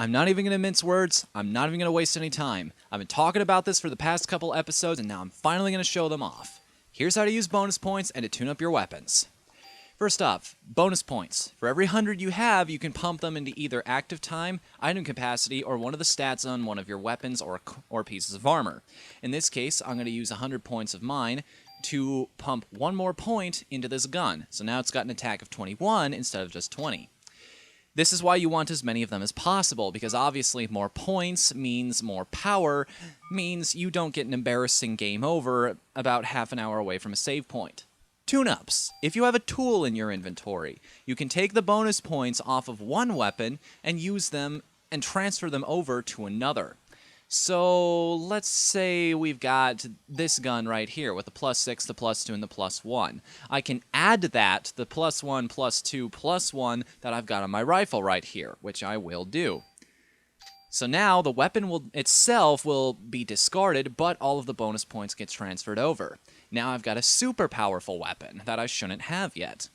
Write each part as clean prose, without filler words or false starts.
I'm not even going to mince words. I'm not even going to waste any time. I've been talking about this for the past couple episodes, and now I'm finally going to show them off. Here's how to use bonus points and to tune up your weapons. First off, bonus points. For every 100 you have, you can pump them into either active time, item capacity, or one of the stats on one of your weapons or pieces of armor. In this case, I'm going to use 100 points of mine to pump one more point into this gun. So now it's got an attack of 21 instead of just 20. This is why you want as many of them as possible, because obviously more points means more power, means you don't get an embarrassing game over about half an hour away from a save point. Tune-ups. If you have a tool in your inventory, you can take the bonus points off of one weapon and use them and transfer them over to another. So let's say we've got this gun right here with the +6, the +2, and the +1. I can add that to the +1, +2, +1 that I've got on my rifle right here, which I will do. So now the weapon itself will be discarded, but all of the bonus points get transferred over. Now I've got a super powerful weapon that I shouldn't have yet.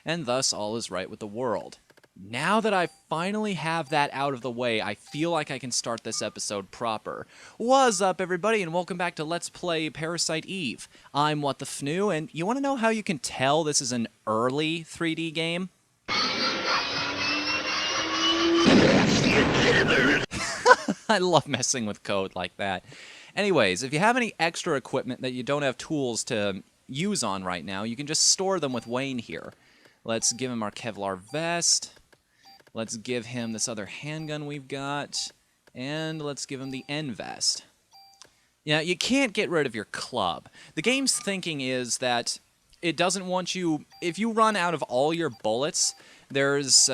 And thus all is right with the world. Now that I finally have that out of the way, I feel like I can start this episode proper. What's up, everybody, and welcome back to Let's Play Parasite Eve. I'm Whatthefnu, and you want to know how you can tell this is an early 3D game? I love messing with code like that. Anyways, if you have any extra equipment that you don't have tools to use on right now, you can just store them with Wayne here. Let's give him our Kevlar vest. Let's give him this other handgun we've got. And let's give him the N vest. Yeah, you can't get rid of your club. The game's thinking is that it doesn't want you... If you run out of all your bullets, there's...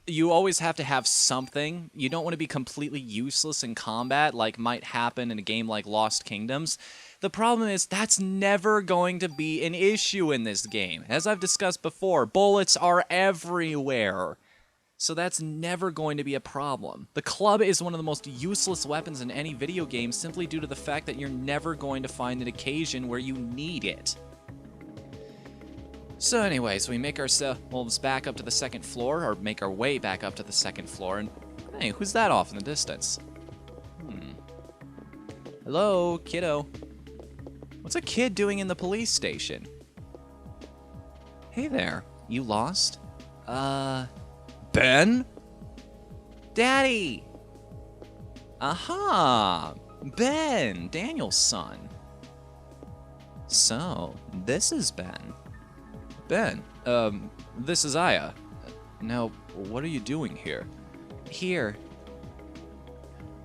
you always have to have something. You don't want to be completely useless in combat, like might happen in a game like Lost Kingdoms. The problem is that's never going to be an issue in this game. As I've discussed before, bullets are everywhere. So that's never going to be a problem. The club is one of the most useless weapons in any video game simply due to the fact that you're never going to find an occasion where you need it. So anyways, we make ourselves back up to the second floor, or make our way back up to the second floor, and hey, who's that off in the distance? Hello, kiddo. What's a kid doing in the police station? Hey there, you lost? Ben? Daddy! Aha! Ben, Daniel's son. So, this is Ben. Ben, this is Aya. Now, what are you doing here? Here.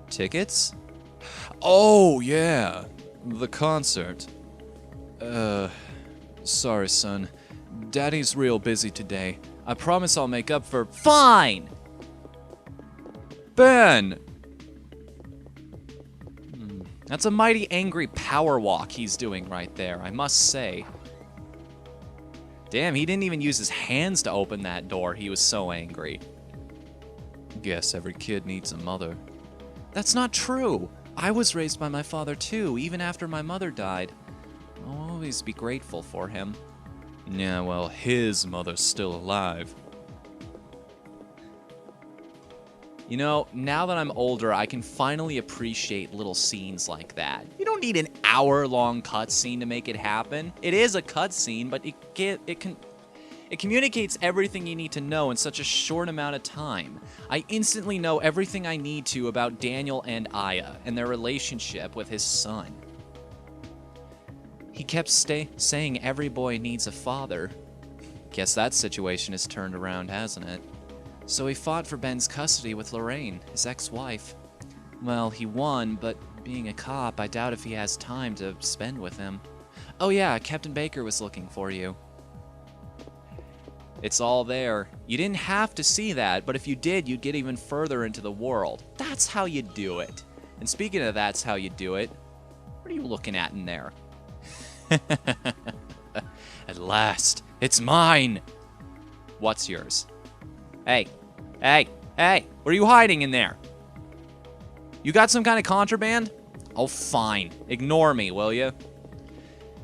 Tickets? Oh, yeah. The concert. Sorry, son. Daddy's real busy today. I promise I'll make up for... Fine! Ben! That's a mighty angry power walk he's doing right there, I must say. Damn, he didn't even use his hands to open that door. He was so angry. Guess every kid needs a mother. That's not true. I was raised by my father too, even after my mother died. I'll always be grateful for him. Yeah, well, his mother's still alive. You know, now that I'm older, I can finally appreciate little scenes like that. You don't need an hour-long cutscene to make it happen. It is a cutscene, but it communicates everything you need to know in such a short amount of time. I instantly know everything I need to about Daniel and Aya and their relationship with his son. He kept saying every boy needs a father. Guess that situation has turned around, hasn't it? So he fought for Ben's custody with Lorraine, his ex-wife. Well, he won, but being a cop, I doubt if he has time to spend with him. Oh yeah, Captain Baker was looking for you. It's all there. You didn't have to see that, but if you did, you'd get even further into the world. That's how you do it. And speaking of that's how you do it, what are you looking at in there? At last, it's mine! What's yours? Hey, hey, hey, what are you hiding in there? You got some kind of contraband? Oh, fine. Ignore me, will you?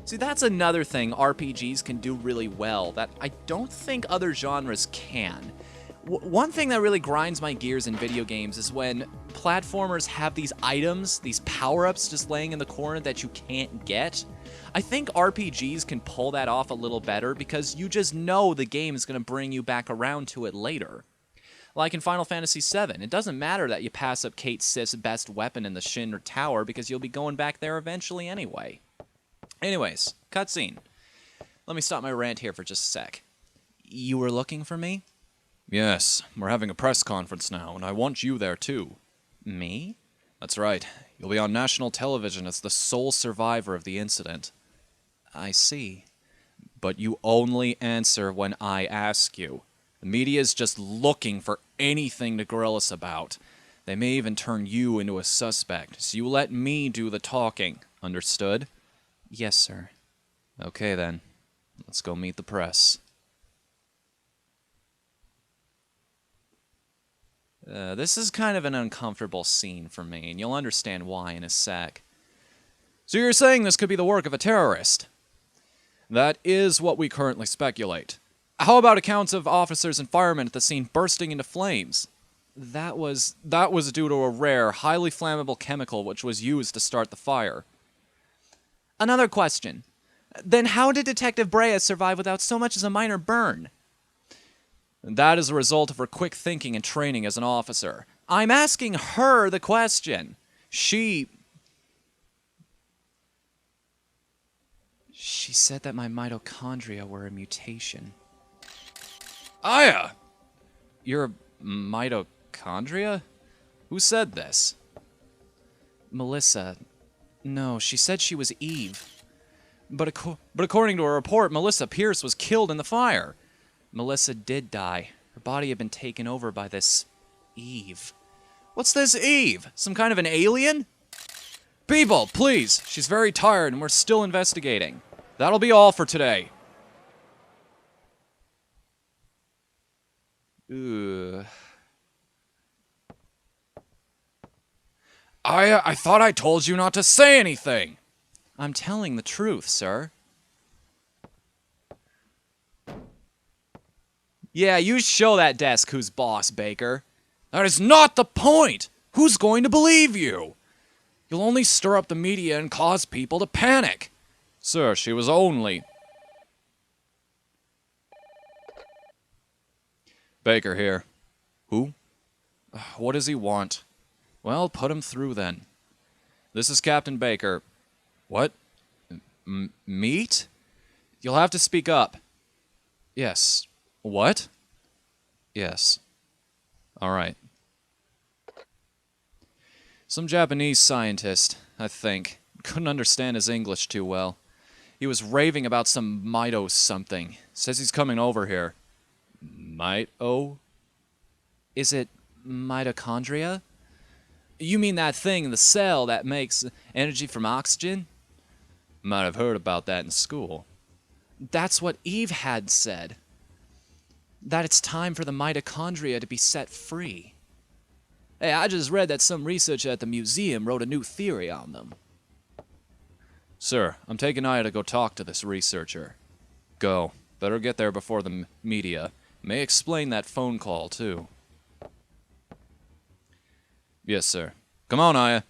See, that's another thing RPGs can do really well that I don't think other genres can. One thing that really grinds my gears in video games is when platformers have these items, these power-ups just laying in the corner that you can't get. I think RPGs can pull that off a little better because you just know the game is going to bring you back around to it later. Like in Final Fantasy VII, it doesn't matter that you pass up Cait Sith's best weapon in the Shinra Tower because you'll be going back there eventually anyway. Anyways, cutscene. Let me stop my rant here for just a sec. You were looking for me? Yes, we're having a press conference now, and I want you there too. Me? That's right. You'll be on national television as the sole survivor of the incident. I see. But you only answer when I ask you. The media's just looking for anything to grill us about. They may even turn you into a suspect, so you let me do the talking. Understood? Yes, sir. Okay then. Let's go meet the press. This is kind of an uncomfortable scene for me, and you'll understand why in a sec. So you're saying this could be the work of a terrorist? That is what we currently speculate. How about accounts of officers and firemen at the scene bursting into flames? That was due to a rare, highly flammable chemical which was used to start the fire. Another question. Then how did Detective Brea survive without so much as a minor burn? That is a result of her quick thinking and training as an officer. I'm asking her the question. She said that my mitochondria were a mutation. Aya! You're a mitochondria? Who said this? Melissa. No, she said she was Eve. But according to a report, Melissa Pierce was killed in the fire. Melissa did die. Her body had been taken over by this Eve. What's this Eve? Some kind of an alien? People, please! She's very tired and we're still investigating. That'll be all for today. Ugh. I thought I told you not to say anything! I'm telling the truth, sir. Yeah, you show that desk who's boss, Baker. That is not the point! Who's going to believe you? You'll only stir up the media and cause people to panic. Sir, she was only... Baker here. Who? What does he want? Well, put him through then. This is Captain Baker. What? Meat? You'll have to speak up. Yes. What? Yes. All right. Some Japanese scientist, I think. Couldn't understand his English too well. He was raving about some mito something. Says he's coming over here. Mito? Is it mitochondria? You mean that thing in the cell that makes energy from oxygen? Might have heard about that in school. That's what Eve had said. That it's time for the mitochondria to be set free. Hey, I just read that some researcher at the museum wrote a new theory on them. Sir, I'm taking Aya to go talk to this researcher. Go. Better get there before the media. May explain that phone call, too. Yes, sir. Come on, Aya.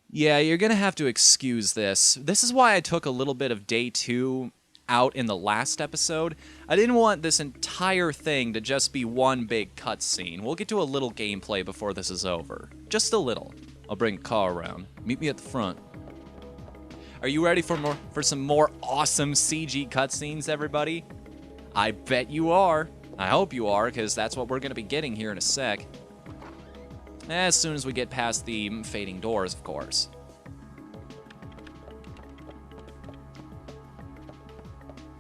Yeah, you're gonna have to excuse this. This is why I took a little bit of day 2 out in the last episode. I didn't want this entire thing to just be one big cutscene. We'll get to a little gameplay before this is over. Just a little. I'll bring a car around. Meet me at the front. Are you ready for some more awesome CG cutscenes, everybody? I bet you are. I hope you are, because that's what we're gonna be getting here in a sec. As soon as we get past the fading doors, of course.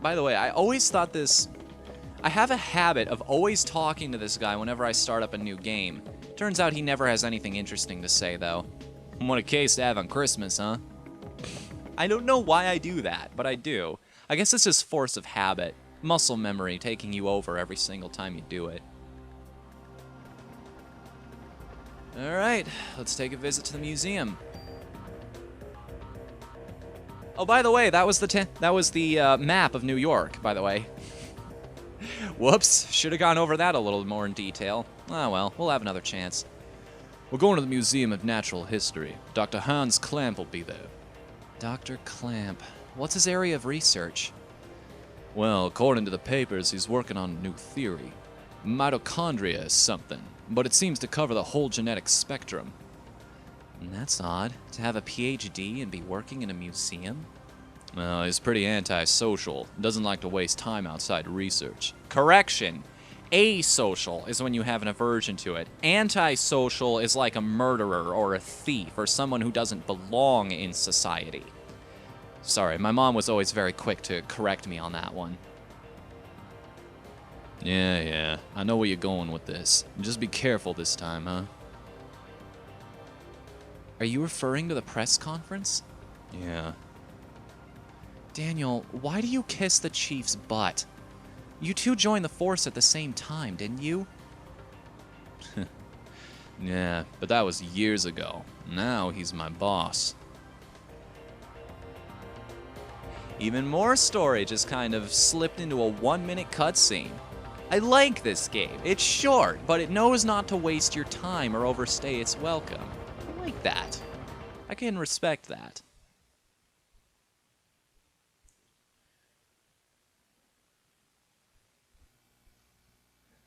By the way, I always thought this... I have a habit of always talking to this guy whenever I start up a new game. Turns out he never has anything interesting to say, though. What a case to have on Christmas, huh? I don't know why I do that, but I do. I guess it's just force of habit. Muscle memory taking you over every single time you do it. Alright, let's take a visit to the museum. Oh, by the way, that was the map of New York, by the way. Whoops, should have gone over that a little more in detail. Ah well, we'll have another chance. We're going to the Museum of Natural History. Dr. Hans Clamp will be there. Dr. Clamp. What's his area of research? Well, according to the papers, he's working on a new theory. Mitochondria is something, but it seems to cover the whole genetic spectrum. That's odd, to have a PhD and be working in a museum. Well, he's pretty antisocial, doesn't like to waste time outside research. Correction. Asocial is when you have an aversion to it. Antisocial is like a murderer or a thief or someone who doesn't belong in society. Sorry, my mom was always very quick to correct me on that one. Yeah, I know where you're going with this. Just be careful this time, huh? Are you referring to the press conference? Yeah. Daniel, why do you kiss the chief's butt? You two joined the force at the same time, didn't you? Yeah, but that was years ago. Now he's my boss. Even more story just kind of slipped into a 1-minute cutscene. I like this game. It's short, but it knows not to waste your time or overstay its welcome. I like that. I can respect that.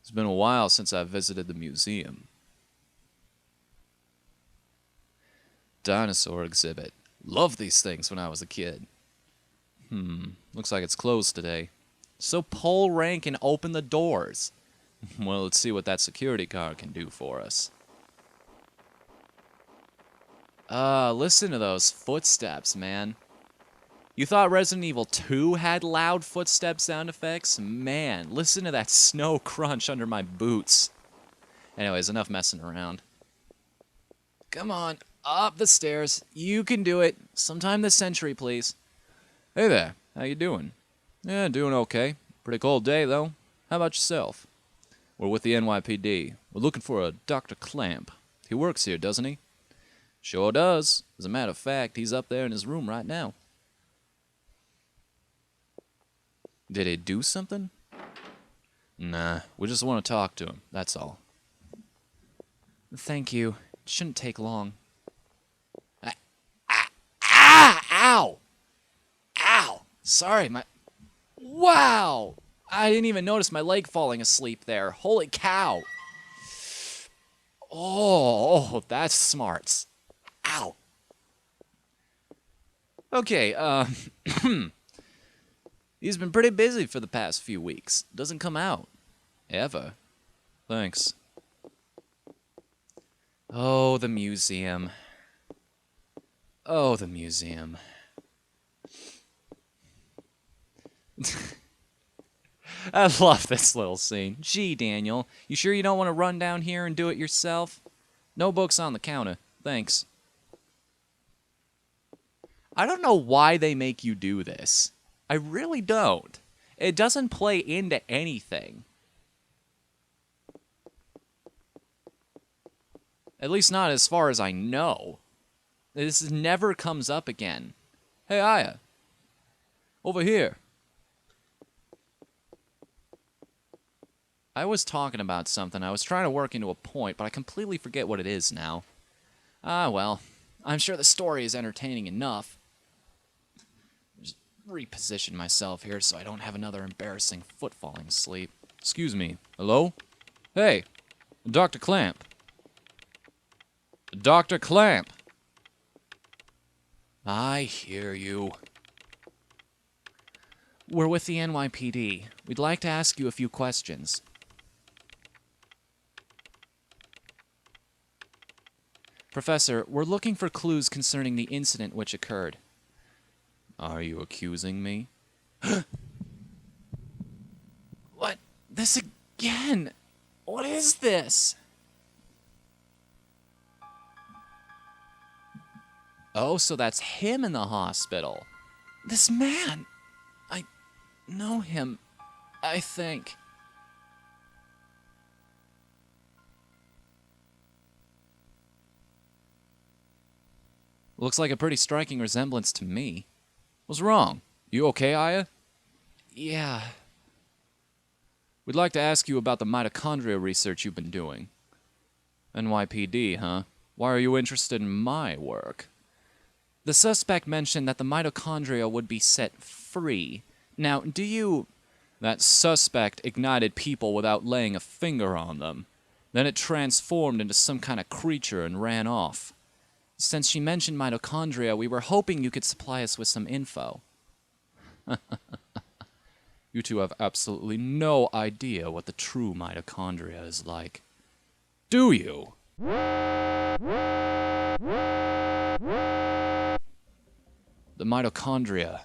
It's been a while since I visited the museum. Dinosaur exhibit. Loved these things when I was a kid. Looks like it's closed today. So pull rank and open the doors. Well, let's see what that security guard can do for us. Listen to those footsteps, man. You thought Resident Evil 2 had loud footstep sound effects? Man, listen to that snow crunch under my boots. Anyways, enough messing around. Come on, up the stairs. You can do it. Sometime this century, please. Hey there, how you doing? Yeah, doing okay. Pretty cold day, though. How about yourself? We're with the NYPD. We're looking for a Dr. Clamp. He works here, doesn't he? Sure does. As a matter of fact, he's up there in his room right now. Did he do something? Nah, we just want to talk to him, that's all. Thank you. It shouldn't take long. Ow! Ow! Sorry, my... Wow! I didn't even notice my leg falling asleep there. Holy cow! Oh, that's smarts. Ow! Okay, he's been pretty busy for the past few weeks. Doesn't come out. Ever. Thanks. Oh, the museum. Oh, the museum. I love this little scene. Gee, Daniel, you sure you don't want to run down here and do it yourself? No books on the counter. Thanks. I don't know why they make you do this. I really don't. It doesn't play into anything. At least not as far as I know. This never comes up again. Hey, Aya. Over here. I was talking about something. I was trying to work into a point, but I completely forget what it is now. Ah, well. I'm sure the story is entertaining enough. Just reposition myself here so I don't have another embarrassing foot falling asleep. Excuse me. Hello? Hey, Dr. Clamp. Dr. Clamp. I hear you. We're with the NYPD. We'd like to ask you a few questions. Professor, we're looking for clues concerning the incident which occurred. Are you accusing me? What? This again? What is this? Oh, so that's him in the hospital. This man. I know him, I think. Looks like a pretty striking resemblance to me. What's wrong? You okay, Aya? Yeah. We'd like to ask you about the mitochondria research you've been doing. NYPD, huh? Why are you interested in my work? The suspect mentioned that the mitochondria would be set free. Now, do you... That suspect ignited people without laying a finger on them. Then it transformed into some kind of creature and ran off. Since she mentioned mitochondria, we were hoping you could supply us with some info. You two have absolutely no idea what the true mitochondria is like. Do you? The mitochondria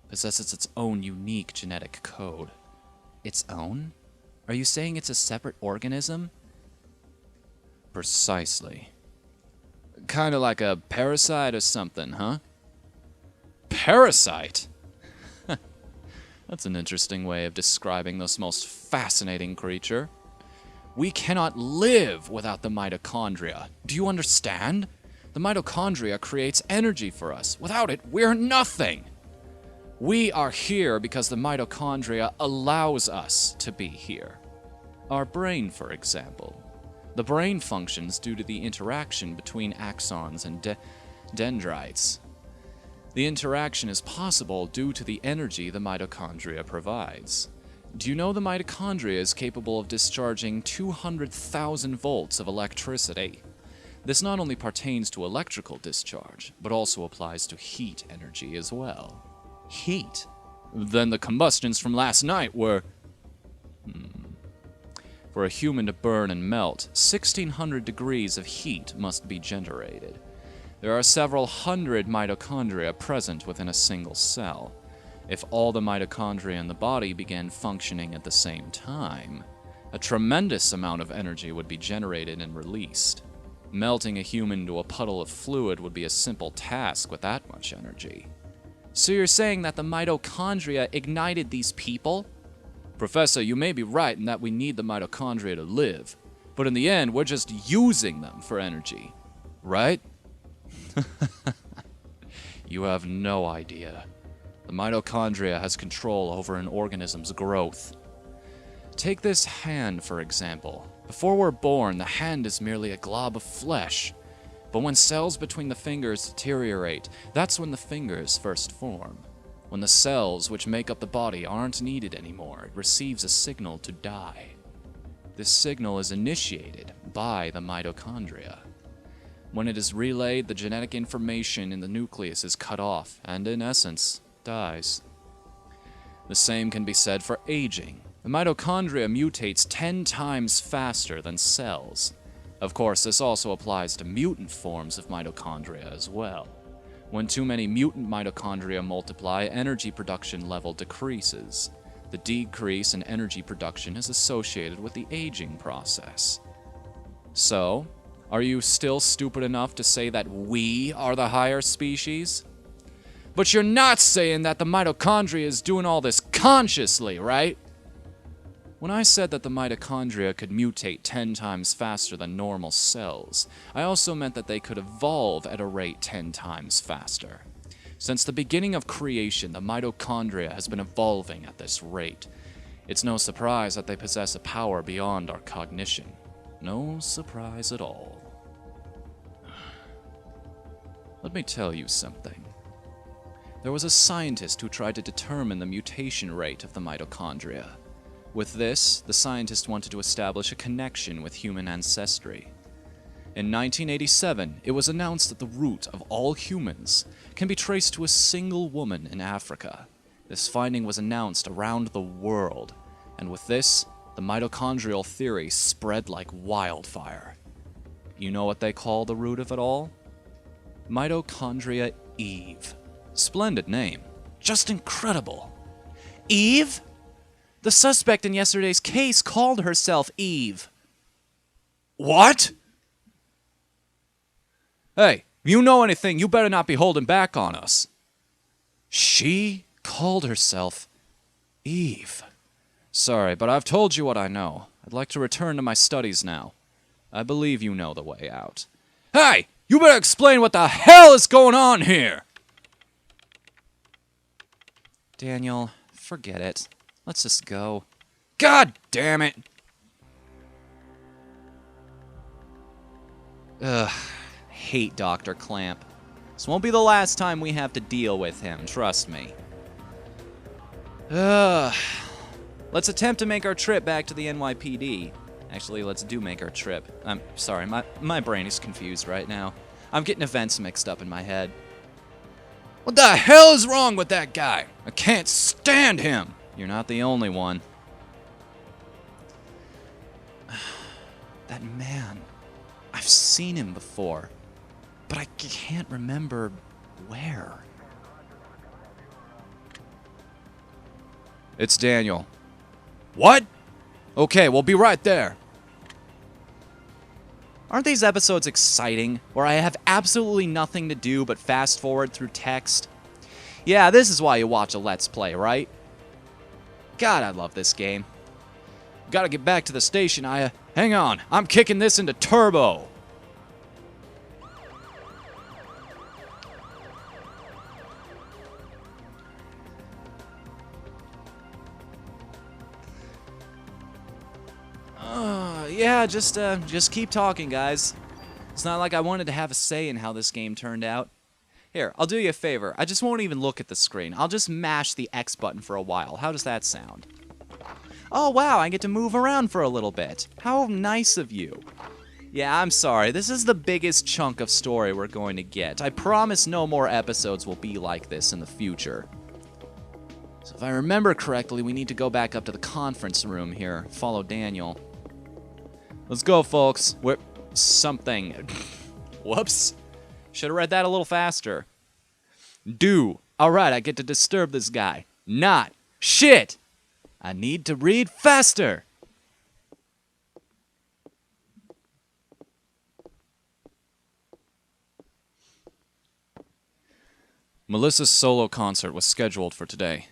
possesses its own unique genetic code. Its own? Are you saying it's a separate organism? Precisely. Kinda like a parasite or something, huh? Parasite? That's an interesting way of describing this most fascinating creature. We cannot live without the mitochondria. Do you understand? The mitochondria creates energy for us. Without it, we're nothing. We are here because the mitochondria allows us to be here. Our brain, for example. The brain functions due to the interaction between axons and dendrites. The interaction is possible due to the energy the mitochondria provides. Do you know the mitochondria is capable of discharging 200,000 volts of electricity? This not only pertains to electrical discharge, but also applies to heat energy as well. Heat? Then the combustions from last night were... For a human to burn and melt, 1600 degrees of heat must be generated. There are several hundred mitochondria present within a single cell. If all the mitochondria in the body began functioning at the same time, a tremendous amount of energy would be generated and released. Melting a human to a puddle of fluid would be a simple task with that much energy. So you're saying that the mitochondria ignited these people? Professor, you may be right in that we need the mitochondria to live, but in the end, we're just using them for energy, right? You have no idea. The mitochondria has control over an organism's growth. Take this hand, for example. Before we're born, the hand is merely a glob of flesh. But when cells between the fingers deteriorate, that's when the fingers first form. When the cells which make up the body aren't needed anymore, it receives a signal to die. This signal is initiated by the mitochondria. When it is relayed, the genetic information in the nucleus is cut off, and in essence, dies. The same can be said for aging. The mitochondria mutates 10 times faster than cells. Of course, this also applies to mutant forms of mitochondria as well. When too many mutant mitochondria multiply, energy production level decreases. The decrease in energy production is associated with the aging process. So, are you still stupid enough to say that we are the higher species? But you're not saying that the mitochondria is doing all this consciously, right? When I said that the mitochondria could mutate 10 times faster than normal cells, I also meant that they could evolve at a rate 10 times faster. Since the beginning of creation, the mitochondria has been evolving at this rate. It's no surprise that they possess a power beyond our cognition. No surprise at all. Let me tell you something. There was a scientist who tried to determine the mutation rate of the mitochondria. With this, the scientist wanted to establish a connection with human ancestry. In 1987, it was announced that the root of all humans can be traced to a single woman in Africa. This finding was announced around the world, and with this, the mitochondrial theory spread like wildfire. You know what they call the root of it all? Mitochondria Eve. Splendid name. Just incredible. Eve? The suspect in yesterday's case called herself Eve. What? Hey, if you know anything, you better not be holding back on us. She called herself Eve. Sorry, but I've told you what I know. I'd like to return to my studies now. I believe you know the way out. Hey, you better explain what the hell is going on here! Daniel, forget it. Let's just go. God damn it! Ugh, hate Dr. Clamp. This won't be the last time we have to deal with him, trust me. Ugh. Let's attempt to make our trip back to the NYPD. Actually, let's make our trip. I'm sorry, my brain is confused right now. I'm getting events mixed up in my head. What the hell is wrong with that guy? I can't stand him! You're not the only one. That man. I've seen him before, but I can't remember where. It's Daniel. What? Okay, we'll be right there. Aren't these episodes exciting, where I have absolutely nothing to do but fast forward through text? Yeah, this is why you watch a Let's Play, right? God, I love this game. Gotta get back to the station, Aya. Hang on, I'm kicking this into turbo. Yeah, just keep talking, guys. It's not like I wanted to have a say in how this game turned out. Here, I'll do you a favor. I just won't even look at the screen. I'll just mash the X button for a while. How does that sound? Oh, wow, I get to move around for a little bit. How nice of you. Yeah, I'm sorry. This is the biggest chunk of story we're going to get. I promise no more episodes will be like this in the future. So if I remember correctly, we need to go back up to the conference room here. Follow Daniel. Let's go, folks. We're... something. Whoops. Should have read that a little faster. Do. Alright, I get to disturb this guy. Not. Shit! I need to read faster! Melissa's solo concert was scheduled for today.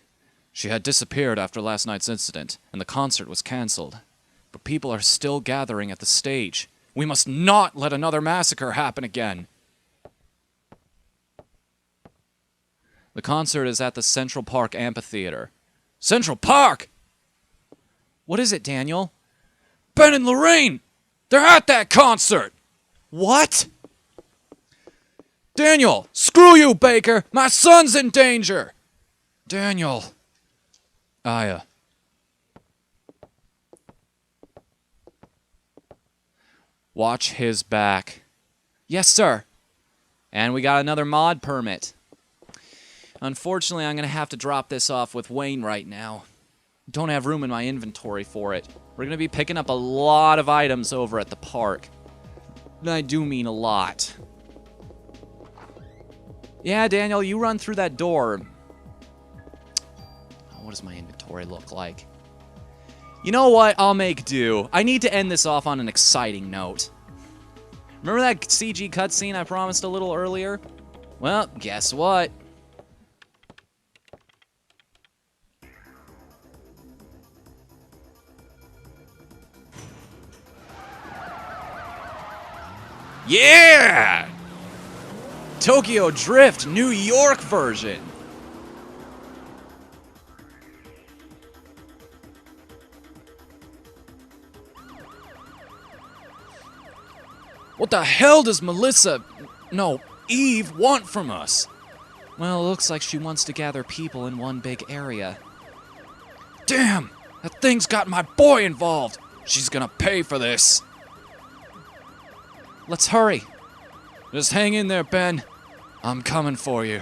She had disappeared after last night's incident, and the concert was cancelled. But people are still gathering at the stage. We must not let another massacre happen again. The concert is at the Central Park Amphitheater. Central Park? What is it, Daniel? Ben and Lorraine! They're at that concert! What? Daniel! Screw you, Baker! My son's in danger! Daniel. Aya. Watch his back. Yes, sir. And we got another mod permit. Unfortunately, I'm going to have to drop this off with Wayne right now. Don't have room in my inventory for it. We're going to be picking up a lot of items over at the park. And I do mean a lot. Yeah, Daniel, you run through that door. What does my inventory look like? You know what? I'll make do. I need to end this off on an exciting note. Remember that CG cutscene I promised a little earlier? Well, guess what? Yeah! Tokyo Drift New York version. What the hell does Eve want from us? Well, it looks like she wants to gather people in one big area. Damn! That thing's got my boy involved! She's gonna pay for this! Let's hurry. Just hang in there, Ben. I'm coming for you.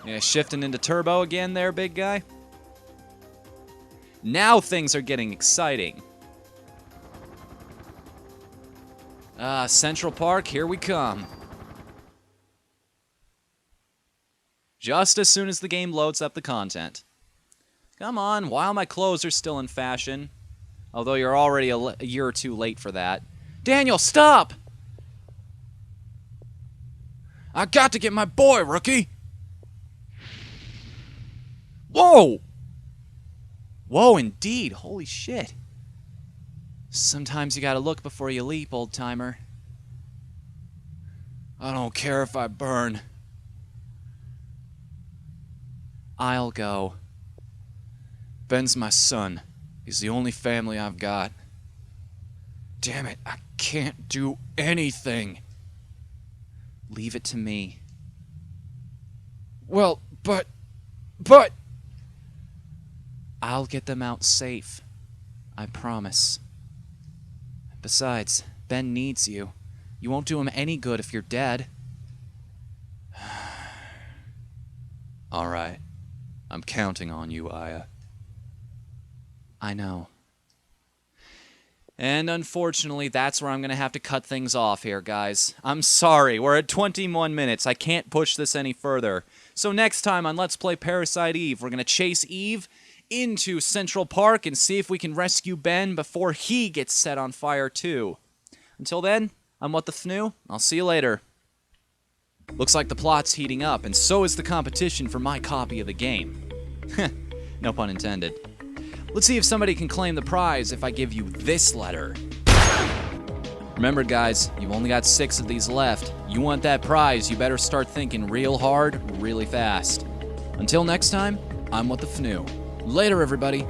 Yeah, shifting into turbo again there, big guy. Now things are getting exciting. Central Park, here we come. Just as soon as the game loads up the content. Come on, while my clothes are still in fashion. Although you're already a year or two late for that. Daniel, stop! I got to get my boy, rookie! Whoa! Whoa, indeed. Holy shit. Sometimes you gotta look before you leap, old-timer. I don't care if I burn. I'll go. Ben's my son. He's the only family I've got. Damn it, I can't do anything. Leave it to me. Well, but... I'll get them out safe. I promise. Besides, Ben needs you. You won't do him any good if you're dead. All right. I'm counting on you, Aya. I know. And unfortunately, that's where I'm going to have to cut things off here, guys. I'm sorry, we're at 21 minutes. I can't push this any further. So next time on Let's Play Parasite Eve, we're going to chase Eve into Central Park and see if we can rescue Ben before he gets set on fire too. Until then, I'm Whatthefnu. I'll see you later. Looks like the plot's heating up, and so is the competition for my copy of the game. No pun intended. Let's see if somebody can claim the prize if I give you this letter. Remember, guys, you've only got 6 of these left. You want that prize, you better start thinking real hard, really fast. Until next time, I'm Whatthefnu. Later, everybody.